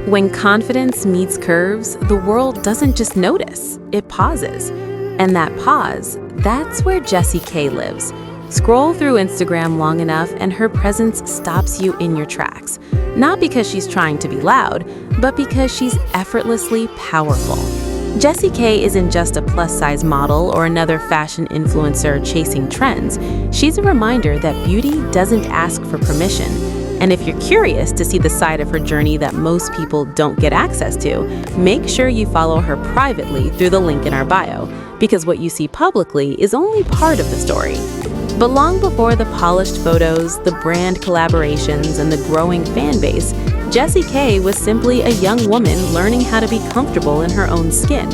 When confidence meets curves, the world doesn't just notice, it pauses. And that pause, that's where Jessie K lives. Scroll through Instagram long enough and her presence stops you in your tracks. Not because she's trying to be loud, but because she's effortlessly powerful. Jessie K isn't just a plus-size model or another fashion influencer chasing trends. She's a reminder that beauty doesn't ask for permission. And if you're curious to see the side of her journey that most people don't get access to, make sure you follow her privately through the link in our bio, because what you see publicly is only part of the story. But long before the polished photos, the brand collaborations, and the growing fan base, Jessie K was simply a young woman learning how to be comfortable in her own skin.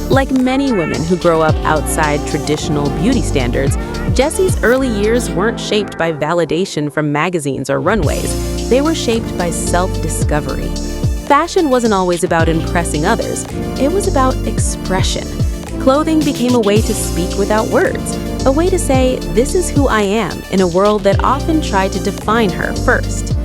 Like many women who grow up outside traditional beauty standards, Jessie's early years weren't shaped by validation from magazines or runways. They were shaped by self-discovery. Fashion wasn't always about impressing others. It was about expression. Clothing became a way to speak without words, a way to say, "This is who I am," in a world that often tried to define her first.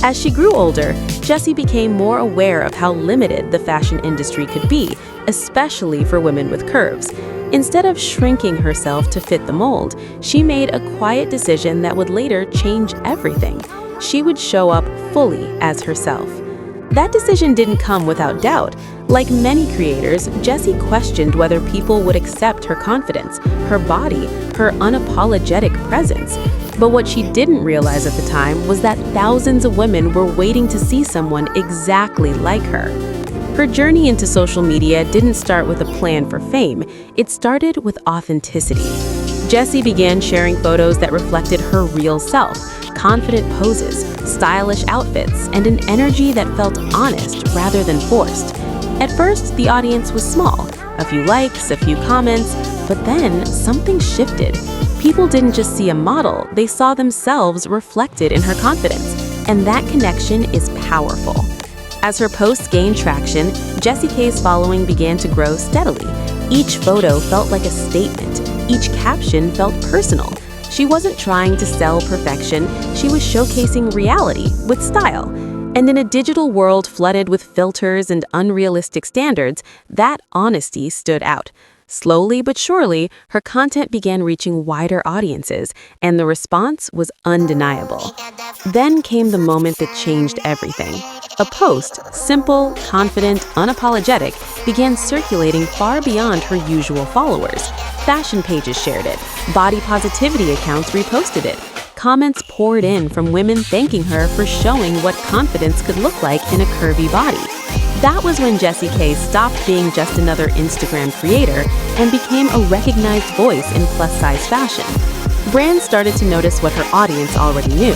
As she grew older, Jessie became more aware of how limited the fashion industry could be, especially for women with curves. Instead of shrinking herself to fit the mold, she made a quiet decision that would later change everything. She would show up fully as herself. That decision didn't come without doubt. Like many creators, Jessie questioned whether people would accept her confidence, her body, her unapologetic presence. But what she didn't realize at the time was that thousands of women were waiting to see someone exactly like her. Her journey into social media didn't start with a plan for fame. It started with authenticity. Jessie began sharing photos that reflected her real self, confident poses, stylish outfits, and an energy that felt honest rather than forced. At first, the audience was small, a few likes, a few comments, but then something shifted. People didn't just see a model, they saw themselves reflected in her confidence, and that connection is powerful. As her posts gained traction, Jessie K's following began to grow steadily. Each photo felt like a statement. Each caption felt personal. She wasn't trying to sell perfection, she was showcasing reality with style. And in a digital world flooded with filters and unrealistic standards, that honesty stood out. Slowly but surely, her content began reaching wider audiences, and the response was undeniable. Then came the moment that changed everything. A post, simple, confident, unapologetic, began circulating far beyond her usual followers. Fashion pages shared it, body positivity accounts reposted it. Comments poured in from women thanking her for showing what confidence could look like in a curvy body. That was when Jessie K stopped being just another Instagram creator and became a recognized voice in plus-size fashion. Brands started to notice what her audience already knew.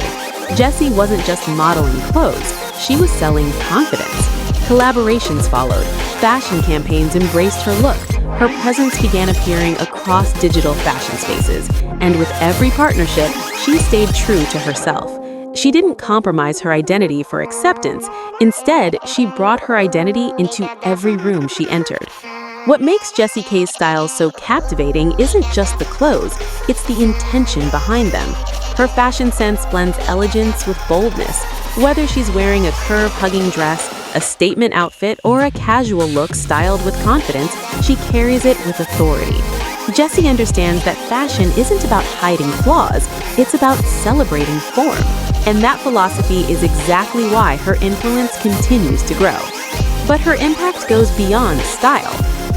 Jessie wasn't just modeling clothes, she was selling confidence. Collaborations followed, fashion campaigns embraced her look. Her presence began appearing across digital fashion spaces, and with every partnership, she stayed true to herself. She didn't compromise her identity for acceptance. Instead, she brought her identity into every room she entered. What makes Jessie K's style so captivating isn't just the clothes, it's the intention behind them. Her fashion sense blends elegance with boldness. Whether she's wearing a curve-hugging dress, a statement outfit, or a casual look styled with confidence, she carries it with authority. Jessie understands that fashion isn't about hiding flaws, it's about celebrating form. And that philosophy is exactly why her influence continues to grow. But her impact goes beyond style.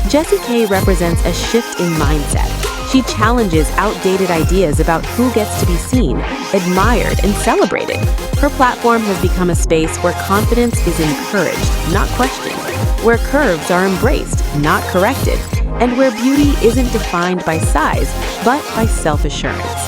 Jessie K represents a shift in mindset. She challenges outdated ideas about who gets to be seen, admired, and celebrated. Her platform has become a space where confidence is encouraged, not questioned, where curves are embraced, not corrected, and where beauty isn't defined by size, but by self-assurance.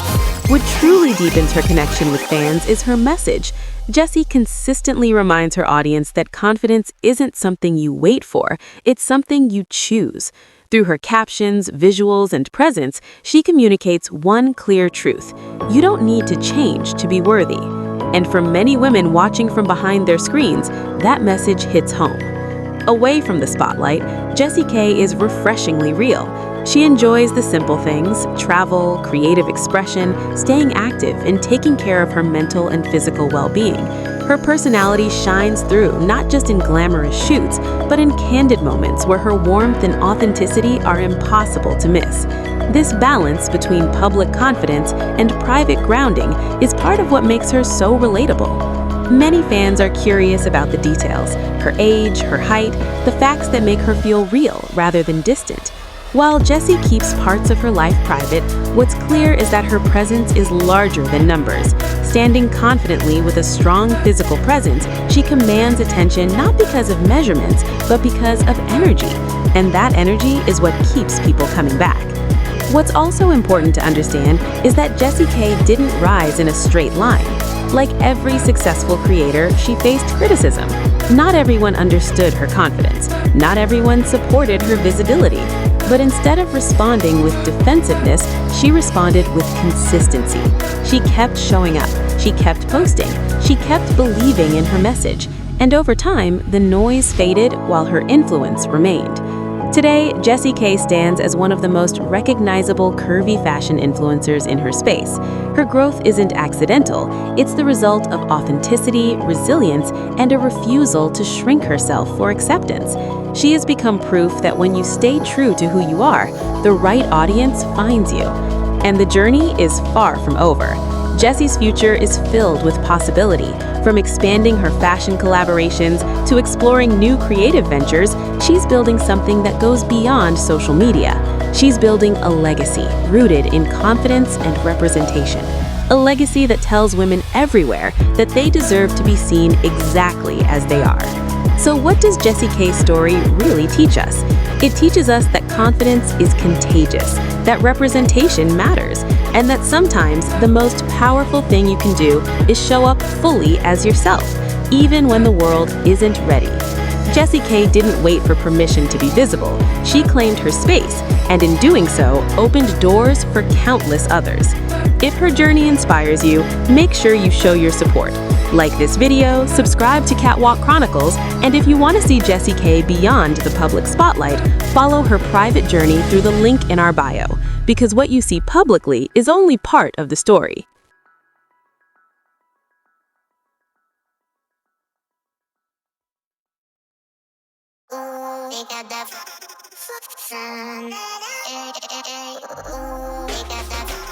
What truly deepens her connection with fans is her message. Jessie consistently reminds her audience that confidence isn't something you wait for, it's something you choose. Through her captions, visuals, and presence, she communicates one clear truth: you don't need to change to be worthy. And for many women watching from behind their screens, that message hits home. Away from the spotlight, Jessie K is refreshingly real. She enjoys the simple things: travel, creative expression, staying active, and taking care of her mental and physical well-being. Her personality shines through not just in glamorous shoots, but in candid moments where her warmth and authenticity are impossible to miss. This balance between public confidence and private grounding is part of what makes her so relatable. Many fans are curious about the details: her age, her height, the facts that make her feel real rather than distant. While Jessie keeps parts of her life private, what's clear is that her presence is larger than numbers. Standing confidently with a strong physical presence, she commands attention not because of measurements, but because of energy. And that energy is what keeps people coming back. What's also important to understand is that Jessie K didn't rise in a straight line. Like every successful creator, she faced criticism. Not everyone understood her confidence. Not everyone supported her visibility. But instead of responding with defensiveness, she responded with consistency. She kept showing up. She kept posting. She kept believing in her message. And over time, the noise faded while her influence remained. Today, Jessie K stands as one of the most recognizable curvy fashion influencers in her space. Her growth isn't accidental. It's the result of authenticity, resilience, and a refusal to shrink herself for acceptance. She has become proof that when you stay true to who you are, the right audience finds you. And the journey is far from over. Jessie's future is filled with possibility. From expanding her fashion collaborations to exploring new creative ventures, she's building something that goes beyond social media. She's building a legacy rooted in confidence and representation. A legacy that tells women everywhere that they deserve to be seen exactly as they are. So what does Jessie K's story really teach us? It teaches us that confidence is contagious, that representation matters, and that sometimes the most powerful thing you can do is show up fully as yourself, even when the world isn't ready. Jessie K didn't wait for permission to be visible. She claimed her space, and in doing so, opened doors for countless others. If her journey inspires you, make sure you show your support. Like this video, subscribe to Catwalk Chronicles, and if you want to see Jessie K beyond the public spotlight, follow her private journey through the link in our bio, because what you see publicly is only part of the story. Ooh, we got that sun. Ooh, we got that sun. Ooh, we got that sun.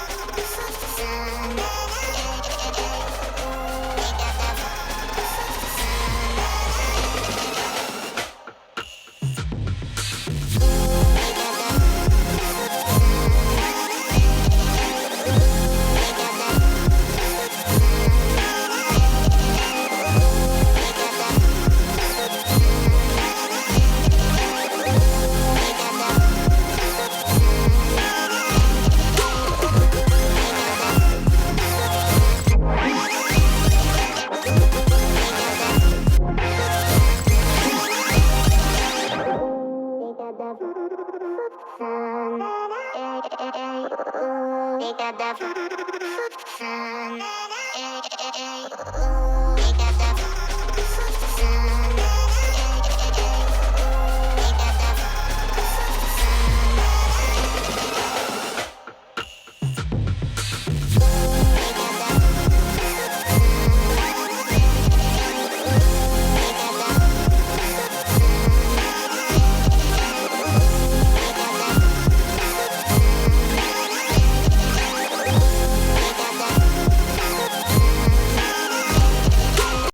Ooh, we got that